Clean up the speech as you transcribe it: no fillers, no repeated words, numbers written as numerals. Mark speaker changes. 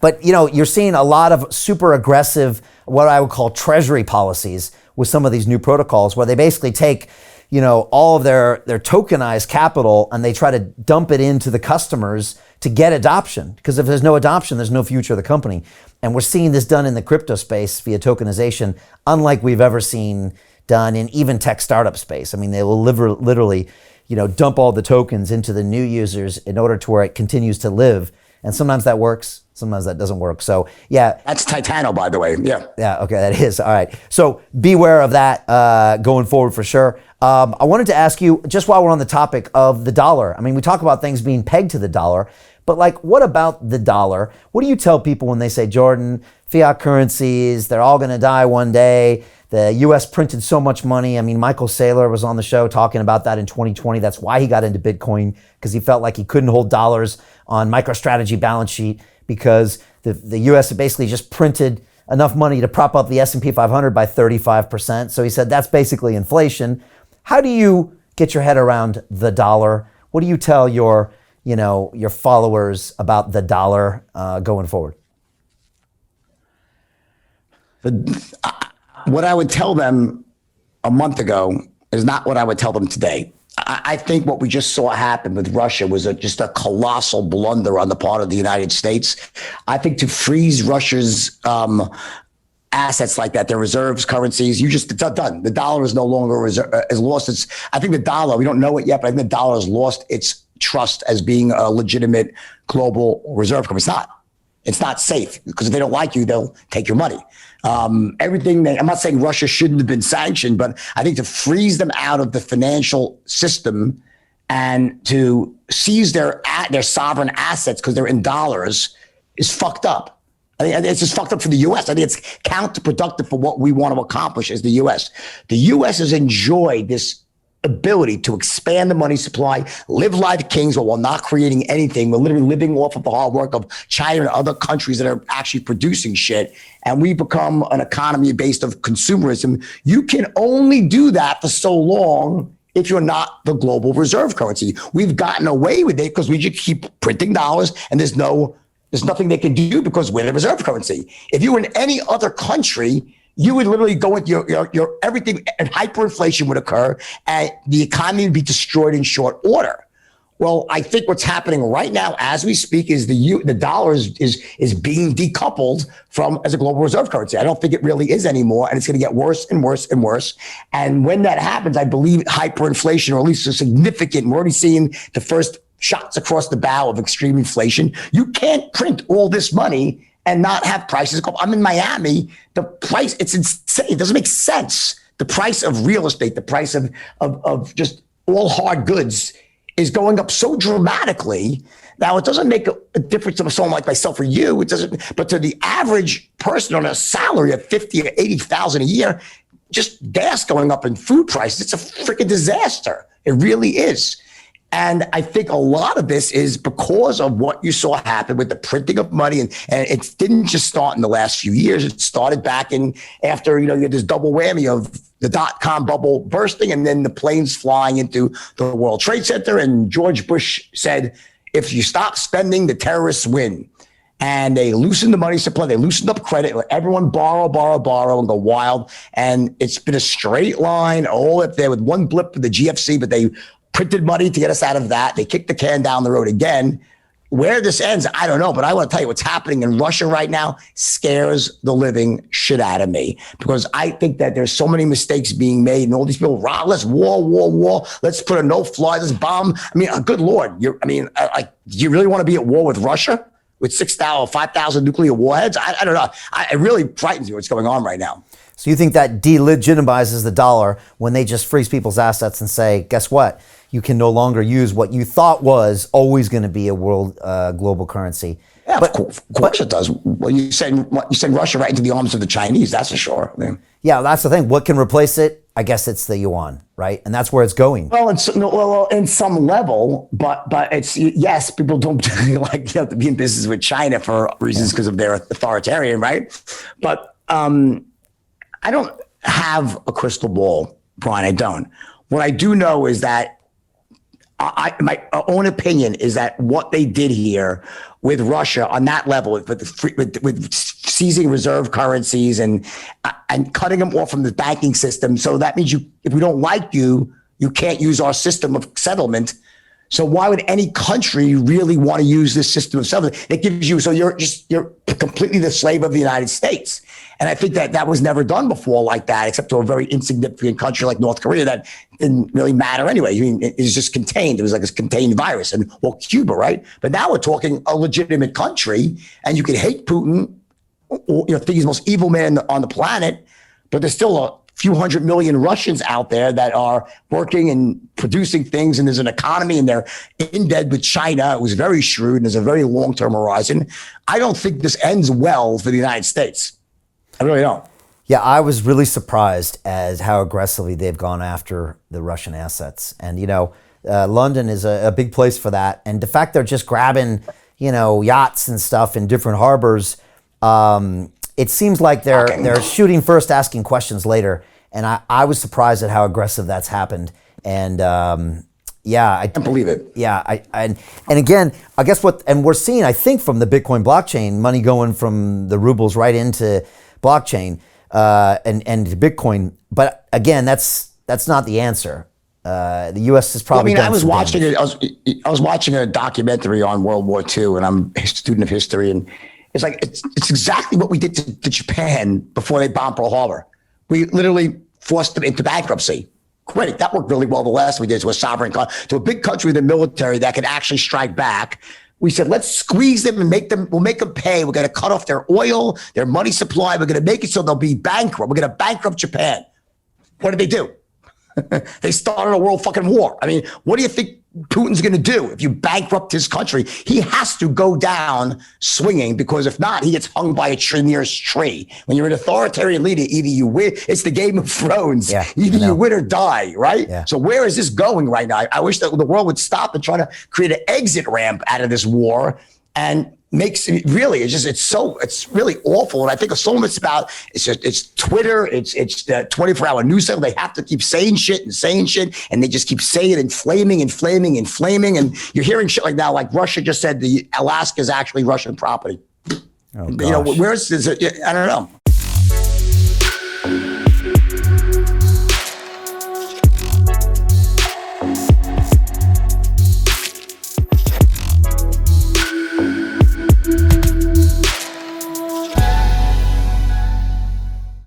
Speaker 1: But you're seeing a lot of super aggressive, what I would call treasury policies with some of these new protocols, where they basically take, all of their tokenized capital and they try to dump it into the customers to get adoption. Because if there's no adoption, there's no future of the company. And we're seeing this done in the crypto space via tokenization, unlike we've ever seen done in even tech startup space. I mean, they will literally, dump all the tokens into the new users in order to where it continues to live. And sometimes that works, sometimes that doesn't work. So yeah.
Speaker 2: That's Titano, by the way. Yeah.
Speaker 1: Yeah, okay, that is. All right. So beware of that going forward for sure. I wanted to ask you, just while we're on the topic of the dollar, I mean, we talk about things being pegged to the dollar, but like, what about the dollar? What do you tell people when they say, Jordan, fiat currencies, they're all going to die one day? The US printed so much money. I mean, Michael Saylor was on the show talking about that in 2020. That's why he got into Bitcoin, because he felt like he couldn't hold dollars on MicroStrategy balance sheet because the US had basically just printed enough money to prop up the S&P 500 by 35%. So he said that's basically inflation. How do you get your head around the dollar? What do you tell your followers about the dollar going forward?
Speaker 2: What I would tell them a month ago is not what I would tell them today. I think what we just saw happen with Russia was just a colossal blunder on the part of the United States. I think to freeze Russia's assets like that, their reserves, currencies, it's done. The dollar is no longer has lost its. I think the dollar, we don't know it yet, but I think the dollar has lost its trust as being a legitimate global reserve currency. It's not safe, because if they don't like you, they'll take your money. I'm not saying Russia shouldn't have been sanctioned, but I think to freeze them out of the financial system and to seize their sovereign assets because they're in dollars is fucked up. I think it's just fucked up for the U.S. I think it's counterproductive for what we want to accomplish as the U.S. The U.S. has enjoyed this ability to expand the money supply, live like kings while not creating anything. We're literally living off of the hard work of China and other countries that are actually producing shit. And we become an economy based of consumerism. You can only do that for so long if you're not the global reserve currency. We've gotten away with it because we just keep printing dollars, and there's nothing they can do because we're the reserve currency. If you were in any other country, you would literally go into your everything, and hyperinflation would occur, and the economy would be destroyed in short order. Well, I think what's happening right now as we speak is the dollar is being decoupled as a global reserve currency. I don't think it really is anymore, and it's going to get worse and worse and worse. And when that happens, I believe hyperinflation, or at least a significant, we're already seeing the first shots across the bow of extreme inflation. You can't print all this money and not have prices go up. I'm in Miami. The price, it's insane. It doesn't make sense. The price of real estate, the price of just all hard goods is going up so dramatically. Now, it doesn't make a difference to someone like myself or you. It doesn't, but to the average person on a salary of 50 or 80,000 a year, just gas going up and food prices, it's a freaking disaster. It really is. And I think a lot of this is because of what you saw happen with the printing of money. And it didn't just start in the last few years. It started back after, you had this double whammy of the dot-com bubble bursting and then the planes flying into the World Trade Center. And George Bush said, if you stop spending, the terrorists win. And they loosened the money supply. They loosened up credit. Let everyone borrow, and go wild. And it's been a straight line all up there with one blip with the GFC, but they printed money to get us out of that. They kicked the can down the road again. Where this ends, I don't know, but I want to tell you what's happening in Russia right now scares the living shit out of me, because I think that there's so many mistakes being made, and all these people, let's war. Let's put a no-fly, let's bomb. I mean, good Lord, do you really want to be at war with Russia with 6,000, 5,000 nuclear warheads? I don't know. It really frightens me what's going on right now.
Speaker 1: So you think that delegitimizes the dollar when they just freeze people's assets and say, guess what? You can no longer use what you thought was always going to be a world global currency.
Speaker 2: Yeah, of course it does. Well, you send Russia right into the arms of the Chinese, that's for sure.
Speaker 1: Yeah, that's the thing. What can replace it? I guess it's the yuan, right? And that's where it's going.
Speaker 2: Well, in some level, but it's, yes, people don't like to be in business with China for reasons because of their authoritarian, right? But I don't have a crystal ball, Brian. I don't. What I do know is that my own opinion is that what they did here with Russia on that level, with seizing reserve currencies and cutting them off from the banking system. So that means if we don't like you, you can't use our system of settlement. So why would any country really want to use this system of settlement? It gives you, so you're completely the slave of the United States. And I think that was never done before like that, except to a very insignificant country like North Korea that didn't really matter anyway. I mean, it was just contained. It was like a contained virus, and Cuba, right? But now we're talking a legitimate country, and you can hate Putin, or, think he's the most evil man on the planet, but there's still a few 100 million Russians out there that are working and producing things, and there's an economy, and they're in bed with China. It was very shrewd, and there's a very long-term horizon. I don't think this ends well for the United States. I really don't.
Speaker 1: Yeah, I was really surprised at how aggressively they've gone after the Russian assets. And, London is a big place for that. And the fact they're just grabbing, yachts and stuff in different harbors, it seems like they're shooting first, asking questions later. And I was surprised at how aggressive that's happened. And I can't
Speaker 2: believe it.
Speaker 1: Yeah, and again, I guess we're seeing, I think, from the Bitcoin blockchain, money going from the rubles right into blockchain and Bitcoin. But again, that's not the answer. The U.S. is probably.
Speaker 2: I was watching it. I was watching a documentary on World War II, and I'm a student of history, and it's like it's exactly what we did to Japan before they bombed Pearl Harbor. We literally forced them into bankruptcy. Great, that worked really well. The last we did to a sovereign country, to a big country with a military that could actually strike back. We said, let's squeeze them and we'll make them pay. We're going to cut off their oil, their money supply. We're going to make it so they'll be bankrupt. We're going to bankrupt Japan. What did they do? They started a world fucking war. I mean, what do you think Putin's going to do if you bankrupt his country? He has to go down swinging, because if not, he gets hung by a nearest tree. When you're an authoritarian leader, either you win. It's the Game of Thrones.
Speaker 1: Yeah,
Speaker 2: either you win or die, right?
Speaker 1: Yeah.
Speaker 2: So where is this going right now? I wish that the world would stop and try to create an exit ramp out of this war, and makes it really, it's really awful. And I think so much about it's Twitter, it's the 24-hour news cycle. They have to keep saying shit, and they just keep saying it and flaming. And you're hearing shit like now, like Russia just said the Alaska is actually Russian property.
Speaker 1: Oh, gosh.
Speaker 2: Where's this? I don't know.